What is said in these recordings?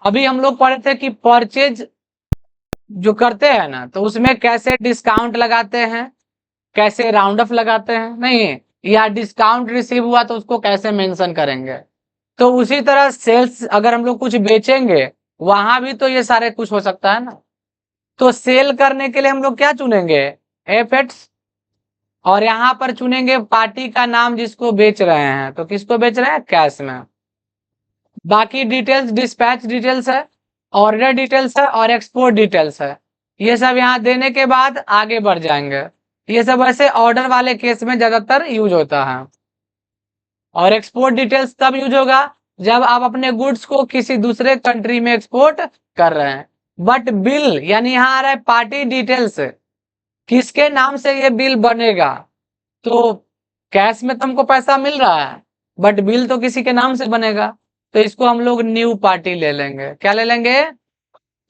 अभी हम लोग पढ़े थे कि परचेज जो करते हैं ना, तो उसमें कैसे डिस्काउंट लगाते हैं, कैसे राउंड अप लगाते हैं, नहीं, या डिस्काउंट रिसीव हुआ तो उसको कैसे मेंशन करेंगे। तो उसी तरह सेल्स अगर हम लोग कुछ बेचेंगे, वहां भी तो ये सारे कुछ हो सकता है ना। तो सेल करने के लिए हम लोग क्या चुनेंगे, एफेक्ट्स, और यहाँ पर चुनेंगे पार्टी का नाम जिसको बेच रहे हैं, तो किसको बेच रहे हैं, कैश में। बाकी डिटेल्स डिस्पैच डिटेल्स है, ऑर्डर डिटेल्स है और एक्सपोर्ट डिटेल्स है। ये सब यहाँ देने के बाद आगे बढ़ जाएंगे। ये सब ऐसे ऑर्डर वाले केस में ज्यादातर यूज होता है। और एक्सपोर्ट डिटेल्स तब यूज होगा जब आप अपने गुड्स को किसी दूसरे कंट्री में एक्सपोर्ट कर रहे हैं। बट बिल यानी यहाँ आ रहा है पार्टी डिटेल्स, किसके नाम से ये बिल बनेगा। तो कैश में तुमको पैसा मिल रहा है, बट बिल तो किसी के नाम से बनेगा, तो इसको हम लोग न्यू पार्टी ले लेंगे। क्या ले लेंगे,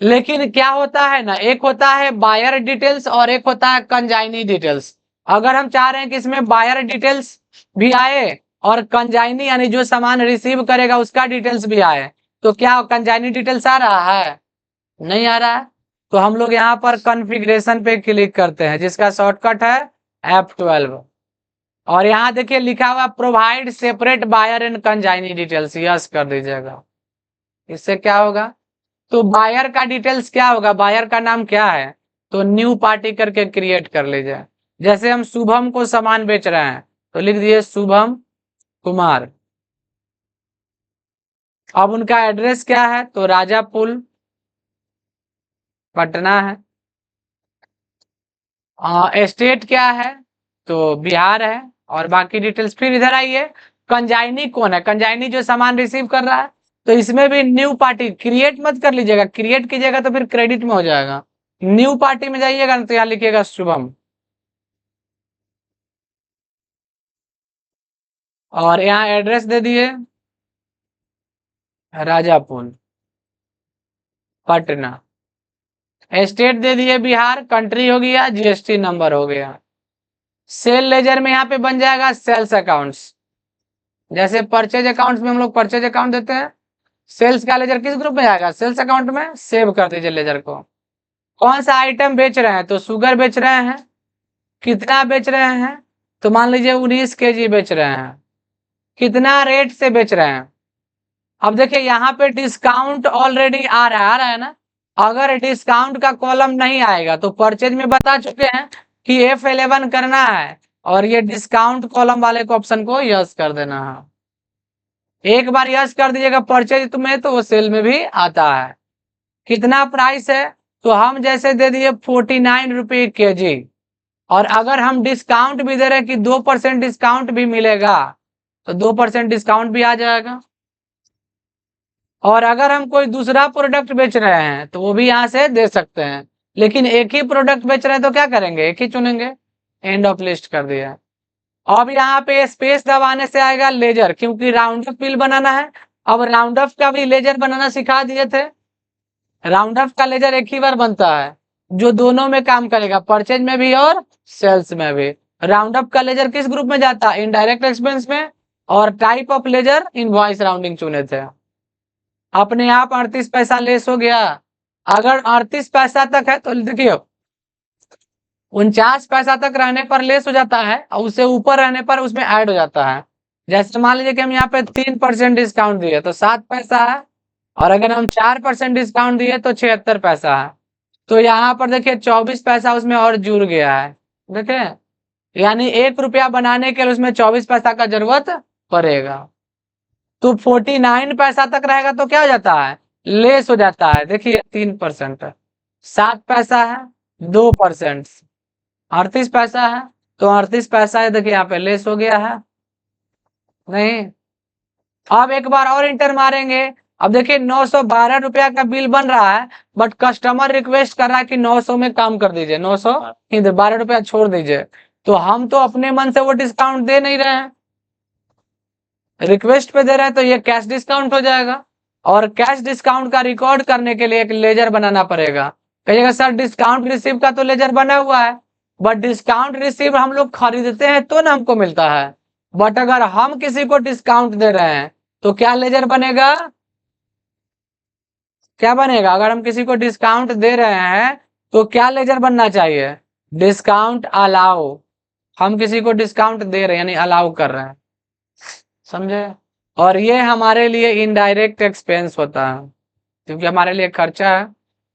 लेकिन क्या होता है ना, एक होता है बायर डिटेल्स और एक होता है कंजाइनी डिटेल्स। अगर हम चाह रहे हैं कि इसमें बायर डिटेल्स भी आए और कंजाइनी यानी जो सामान रिसीव करेगा उसका डिटेल्स भी आए, तो क्या कंजाइनी डिटेल्स आ रहा है, नहीं आ रहा है। तो हम लोग यहाँ पर कॉन्फ़िगरेशन पे क्लिक करते हैं जिसका शॉर्टकट है F12। और यहाँ देखिए लिखा हुआ provide separate buyer and consignee details, यस कर दीजिएगा। इससे क्या होगा, तो बायर का डिटेल्स क्या होगा, बायर का नाम क्या है, तो न्यू पार्टी करके क्रिएट कर लीजिए। जैसे हम शुभम को सामान बेच रहे हैं तो लिख दिए शुभम कुमार। अब उनका एड्रेस क्या है, तो राजापुल पटना है। स्टेट क्या है, तो बिहार है। और बाकी डिटेल्स फिर इधर आइए, कंजाइनी कौन है, कंजाइनी जो सामान रिसीव कर रहा है, तो इसमें भी न्यू पार्टी क्रिएट मत कर लीजिएगा, क्रिएट कीजिएगा तो फिर क्रेडिट में हो जाएगा। न्यू पार्टी में जाइएगा ना, तो यहाँ लिखिएगा शुभम, और यहाँ एड्रेस दे दिए राजापुर पटना, स्टेट दे दिए बिहार, कंट्री हो गया, जीएसटी नंबर हो गया। सेल लेजर में यहाँ पे बन जाएगा सेल्स अकाउंट्स। जैसे परचेज अकाउंट्स में हम लोग परचेज अकाउंट देते हैं, सेल्स का लेजर किस ग्रुप में आएगा, सेल्स अकाउंट में। सेव कर दीजिए लेजर को। कौन सा आइटम बेच रहे हैं, तो शुगर बेच रहे हैं, कितना बेच रहे हैं, तो मान लीजिए 19 kg बेच रहे हैं, कितना रेट से बेच रहे हैं। अब देखिए यहाँ पे डिस्काउंट ऑलरेडी आ रहा है ना। अगर डिस्काउंट का कॉलम नहीं आएगा तो परचेज में बता चुके हैं कि F11 करना है, और ये डिस्काउंट कॉलम वाले को ऑप्शन को यस कर देना है। एक बार यस कर दीजिएगा परचेज में, तो वो सेल में भी आता है। कितना प्राइस है, तो हम जैसे दे दिए 49 रुपये kg, और अगर हम डिस्काउंट भी दे रहे हैं कि 2% डिस्काउंट भी मिलेगा, तो 2% डिस्काउंट भी आ जाएगा। और अगर हम कोई दूसरा प्रोडक्ट बेच रहे हैं तो वो भी यहाँ से दे सकते हैं, लेकिन एक ही प्रोडक्ट बेच रहे हैं तो क्या करेंगे, एक ही चुनेंगे। एंड ऑफ लिस्ट कर दिया। अब यहाँ पे स्पेस दबाने से आएगा लेजर, क्योंकि राउंड अप बिल बनाना है। अब राउंड अप का भी लेजर बनाना सिखा दिए थे। राउंड अप का लेजर एक ही बार बनता है जो दोनों में काम करेगा, परचेज में भी और सेल्स में भी। राउंड अप का लेजर किस ग्रुप में जाता है, इनडायरेक्ट एक्सपेंस में। और type of ledger invoice rounding चुने थे। अपने आप 38 पैसा लेस हो गया। अगर 38 पैसा तक है तो देखिए 49 पैसा तक रहने पर लेस हो जाता है, और उससे ऊपर रहने पर उसमें ऐड हो जाता है। जैसे मान लीजिए कि हम यहाँ पे 3% डिस्काउंट दिए तो 7 पैसा है, और अगर हम 4% डिस्काउंट दिए तो 76 पैसा है। तो यहाँ पर देखिए 24 पैसा उसमें और जुड़ गया है। देखिए यानी 1 रुपया बनाने के लिए उसमें 24 पैसा का जरूरत पड़ेगा। तो 49 पैसा तक रहेगा तो क्या हो जाता है, लेस हो जाता है। देखिए 3%, 7 पैसा है 2%, 38 पैसा है तो 38 पैसा है, देखिए यहाँ पे लेस हो गया है। नहीं, अब एक बार और इंटर मारेंगे। अब देखिए 912 रुपया का बिल बन रहा है, बट कस्टमर रिक्वेस्ट कर रहा है कि 900 में काम कर दीजिए, 912 रुपया छोड़ दीजिए। तो हम तो अपने मन से वो डिस्काउंट दे नहीं रहे हैं, रिक्वेस्ट पे दे रहे हैं, तो ये कैश डिस्काउंट हो जाएगा। और कैश डिस्काउंट का रिकॉर्ड करने के लिए एक लेजर बनाना पड़ेगा। कहिएगा सर डिस्काउंट रिसीव का तो लेजर बना हुआ है, बट डिस्काउंट रिसीव हम लोग खरीदते हैं तो ना हमको मिलता है। बट अगर हम किसी को डिस्काउंट दे रहे हैं तो क्या लेजर बनेगा, क्या बनेगा, अगर हम किसी को डिस्काउंट दे रहे हैं तो क्या लेजर बनना चाहिए, डिस्काउंट अलाउ। हम किसी को डिस्काउंट दे रहे हैं यानी अलाउ कर रहे हैं, समझे। और ये हमारे लिए इनडायरेक्ट एक्सपेंस होता है क्योंकि हमारे लिए खर्चा है।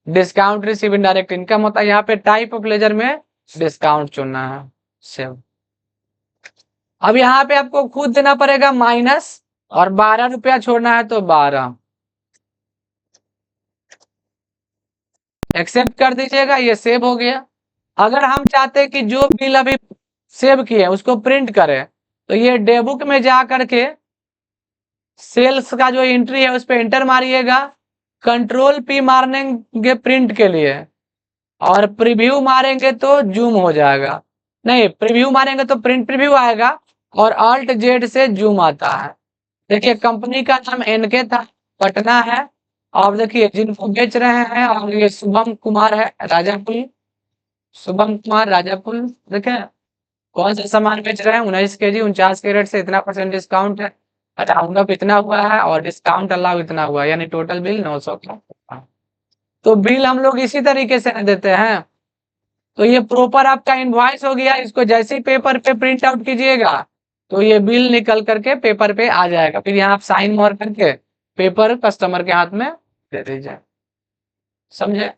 डिस्काउंट रिसीव इनडायरेक्ट इनकम होता है। यहाँ पे टाइप ऑफ लेजर में डिस्काउंट चुनना है, सेव। अब यहाँ पे आपको खुद देना पड़ेगा माइनस, और 12 रुपया छोड़ना है तो 12 एक्सेप्ट कर दीजिएगा, ये सेव हो गया। अगर हम चाहते हैं कि जो बिल अभी सेव किए उसको प्रिंट करें तो ये डेबुक में जा करके सेल्स का जो एंट्री है उस पर एंटर मारिएगा, कंट्रोल पी मारेंगे प्रिंट के लिए, और प्रीव्यू मारेंगे तो जूम हो जाएगा। नहीं, प्रीव्यू मारेंगे तो प्रिंट प्रीव्यू आएगा, और ऑल्ट जेड से जूम आता है। देखिए कंपनी का नाम एनके था, पटना है। और देखिए जिनको बेच रहे हैं, और ये शुभम कुमार है राजापुर, शुभम कुमार राजापुर। देखें कौन सा सामान बेच रहे हैं, 19 केजी 49 कैरेट से इतना % डिस्काउंट है, राउंड अप इतना हुआ है, और डिस्काउंट अलाउ इतना हुआ है, यानी टोटल बिल 900 का। तो बिल हम लोग इसी तरीके से देते हैं। तो ये प्रॉपर आपका इनवॉइस हो गया। इसको जैसे ही पेपर पे प्रिंट आउट कीजिएगा तो ये बिल निकल करके पेपर पे आ जाएगा। फिर यहाँ आप साइन मोर करके पेपर कस्टमर के हाथ में दे दीजिए, समझे।